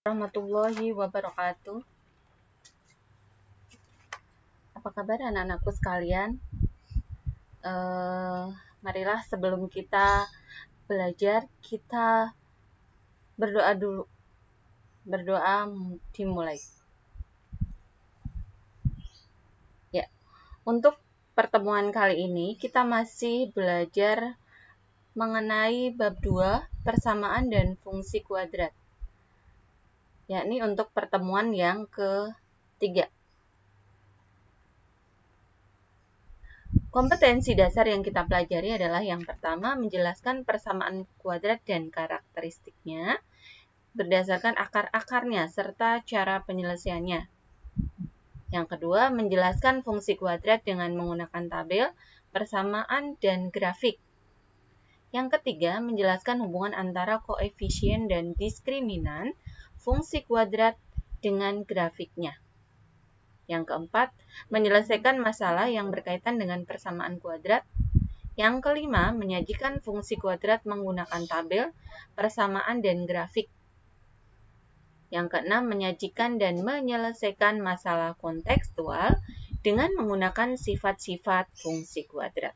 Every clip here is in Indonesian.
Warahmatullahi wabarakatuh. Apa kabar anak-anakku sekalian? Marilah sebelum kita belajar, kita berdoa dulu. Berdoa dimulai. Ya, untuk pertemuan kali ini kita masih belajar mengenai bab 2, persamaan dan fungsi kuadrat. Yakni untuk pertemuan yang ketiga. Kompetensi dasar yang kita pelajari adalah yang pertama, menjelaskan persamaan kuadrat dan karakteristiknya berdasarkan akar-akarnya serta cara penyelesaiannya. Yang kedua, menjelaskan fungsi kuadrat dengan menggunakan tabel, persamaan, dan grafik. Yang ketiga, menjelaskan hubungan antara koefisien dan diskriminan fungsi kuadrat dengan grafiknya. Yang keempat, menyelesaikan masalah yang berkaitan dengan persamaan kuadrat. Yang kelima, menyajikan fungsi kuadrat menggunakan tabel, persamaan, dan grafik. Yang keenam, menyajikan dan menyelesaikan masalah kontekstual dengan menggunakan sifat-sifat fungsi kuadrat.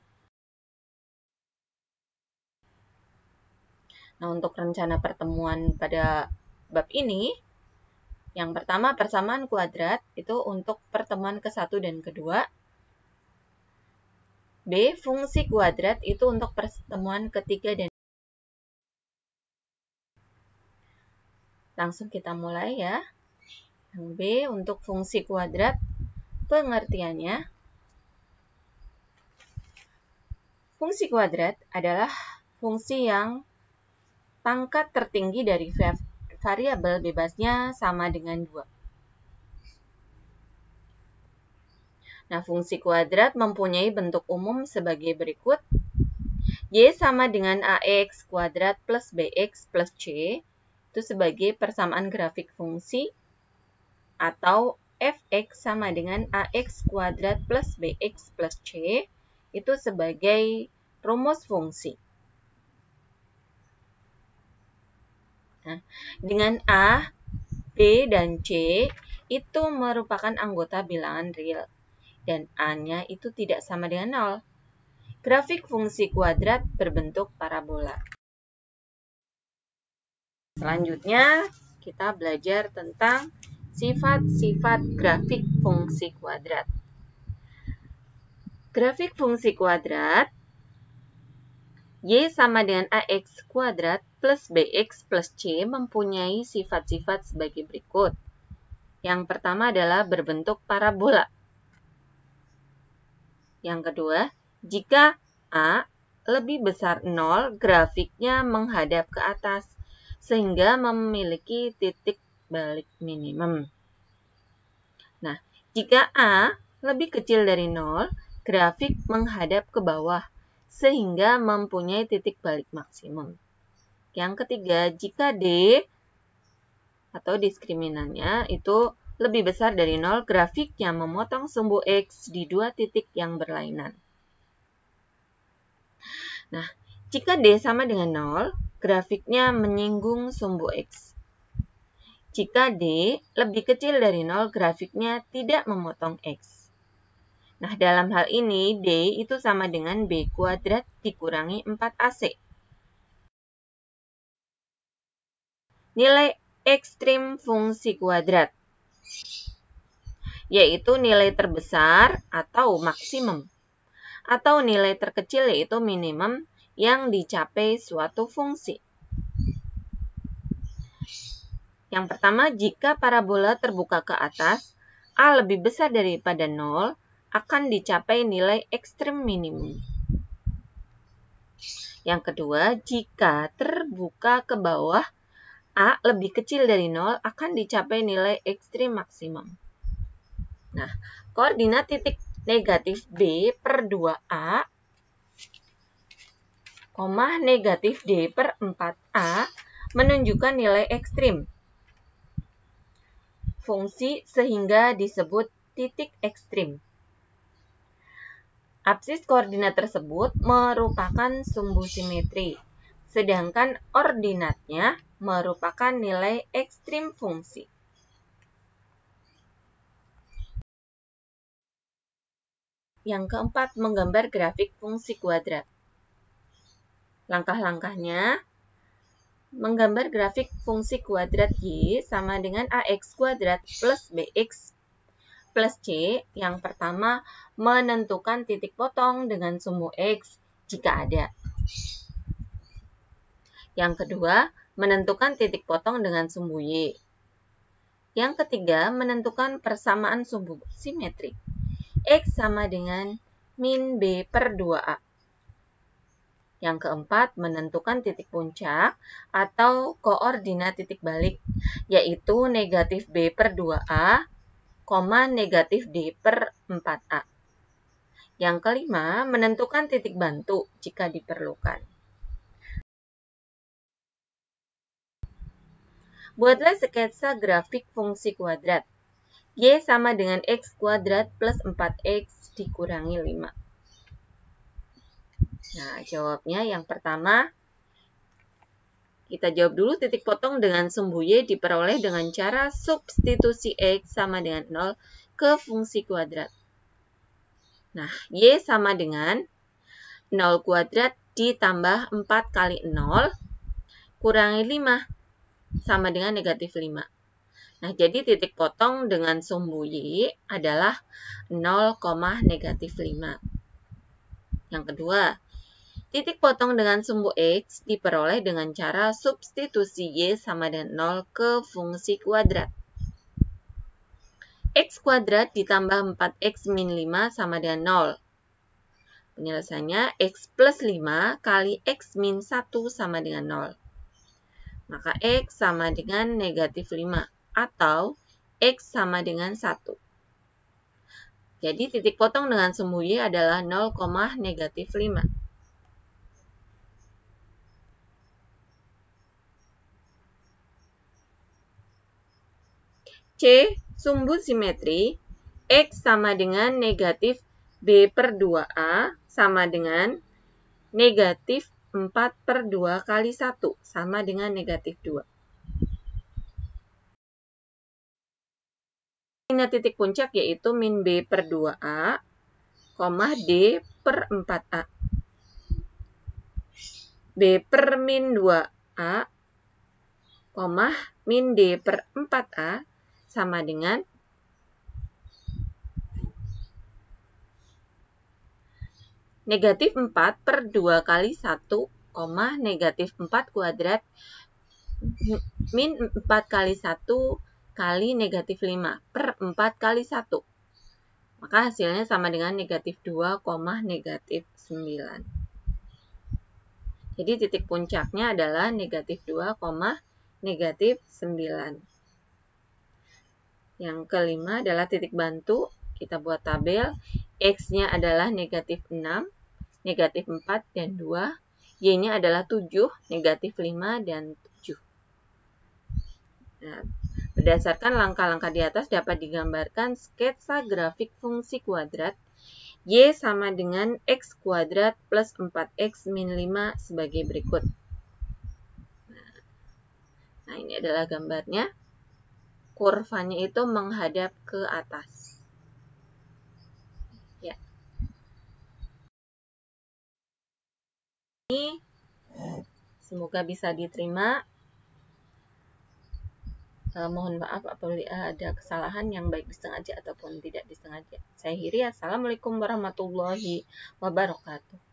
Nah, untuk rencana pertemuan pada bab ini, yang pertama, persamaan kuadrat itu untuk pertemuan ke-1 dan ke-2. B, fungsi kuadrat itu untuk pertemuan ketiga dan langsung kita mulai ya. Yang B, untuk fungsi kuadrat, pengertiannya. Fungsi kuadrat adalah fungsi yang pangkat tertinggi dari variabel bebasnya sama dengan 2. Nah, fungsi kuadrat mempunyai bentuk umum sebagai berikut. Y sama dengan AX kuadrat plus BX plus C, itu sebagai persamaan grafik fungsi, atau Fx sama dengan AX kuadrat plus BX plus C, itu sebagai rumus fungsi. Nah, dengan A, B, dan C itu merupakan anggota bilangan real, dan A-nya itu tidak sama dengan 0. Grafik fungsi kuadrat berbentuk parabola. Selanjutnya, kita belajar tentang sifat-sifat grafik fungsi kuadrat. Grafik fungsi kuadrat, Y sama dengan AX kuadrat plus BX plus C mempunyai sifat-sifat sebagai berikut. Yang pertama adalah berbentuk parabola. Yang kedua, jika A lebih besar 0, grafiknya menghadap ke atas, sehingga memiliki titik balik minimum. Nah, jika A lebih kecil dari 0, grafik menghadap ke bawah, sehingga mempunyai titik balik maksimum. Yang ketiga, jika D atau diskriminannya itu lebih besar dari 0, grafiknya memotong sumbu X di 2 titik yang berlainan. Nah, jika D sama dengan 0, grafiknya menyinggung sumbu X. Jika D lebih kecil dari 0, grafiknya tidak memotong X. Nah, dalam hal ini, D itu sama dengan B kuadrat dikurangi 4AC. Nilai ekstrim fungsi kuadrat, yaitu nilai terbesar atau maksimum, atau nilai terkecil yaitu minimum yang dicapai suatu fungsi. Yang pertama, jika parabola terbuka ke atas, A lebih besar daripada 0, akan dicapai nilai ekstrim minimum. Yang kedua, jika terbuka ke bawah, A lebih kecil dari 0, akan dicapai nilai ekstrim maksimum. Nah, koordinat titik negatif B per 2A, negatif D per 4A menunjukkan nilai ekstrim fungsi sehingga disebut titik ekstrim. Absis koordinat tersebut merupakan sumbu simetri, sedangkan ordinatnya merupakan nilai ekstrim fungsi. Yang keempat, menggambar grafik fungsi kuadrat. Langkah-langkahnya, menggambar grafik fungsi kuadrat Y sama dengan AX kuadrat plus BX plus C. Yang pertama, menentukan titik potong dengan sumbu X jika ada. Yang kedua, menentukan titik potong dengan sumbu Y. Yang ketiga, menentukan persamaan sumbu simetrik. X sama dengan min B per 2A. Yang keempat, menentukan titik puncak atau koordinat titik balik, yaitu negatif B per 2A, negatif D per 4A. Yang kelima, menentukan titik bantu jika diperlukan. Buatlah sketsa grafik fungsi kuadrat. Y sama dengan X kuadrat plus 4X dikurangi 5. Nah, jawabnya yang pertama, kita jawab dulu titik potong dengan sumbu Y diperoleh dengan cara substitusi X sama dengan 0 ke fungsi kuadrat. Nah, Y sama dengan 0 kuadrat ditambah 4 kali 0 kurangi 5 sama dengan negatif 5. Nah, jadi titik potong dengan sumbu Y adalah 0, negatif 5. Yang kedua, titik potong dengan sumbu X diperoleh dengan cara substitusi Y sama dengan 0 ke fungsi kuadrat. X kuadrat ditambah 4X min 5 sama dengan 0. Penyelesaiannya X plus 5 kali X min 1 sama dengan 0. Maka X sama dengan negatif 5. Atau X sama dengan 1. Jadi titik potong dengan sumbu Y adalah 0, negatif 5. C. Sumbu simetri X sama dengan negatif B per 2A sama dengan negatif 4 per 2 kali 1 sama dengan negatif 2. Titik puncak yaitu min B per 2A, D per 4A. B per min 2A, min D per 4A sama dengan negatif 4 per 2 kali 1, negatif 4 kuadrat min 4 kali 1 kali negatif 5 per 4 kali 1. Maka hasilnya sama dengan negatif 2, negatif 9. Jadi titik puncaknya adalah negatif 2, negatif 9. Yang kelima adalah titik bantu. Kita buat tabel. X-nya adalah negatif 6, negatif 4, dan 2. Y-nya adalah 7, negatif 5, dan 7. Nah, berdasarkan langkah-langkah di atas dapat digambarkan sketsa grafik fungsi kuadrat Y sama dengan X kuadrat plus 4X min 5 sebagai berikut. Nah, ini adalah gambarnya. Kurvanya itu menghadap ke atas. Ya. Ini semoga bisa diterima. Mohon maaf apabila ada kesalahan yang baik disengaja ataupun tidak disengaja. Saya akhiri. Assalamualaikum warahmatullahi wabarakatuh.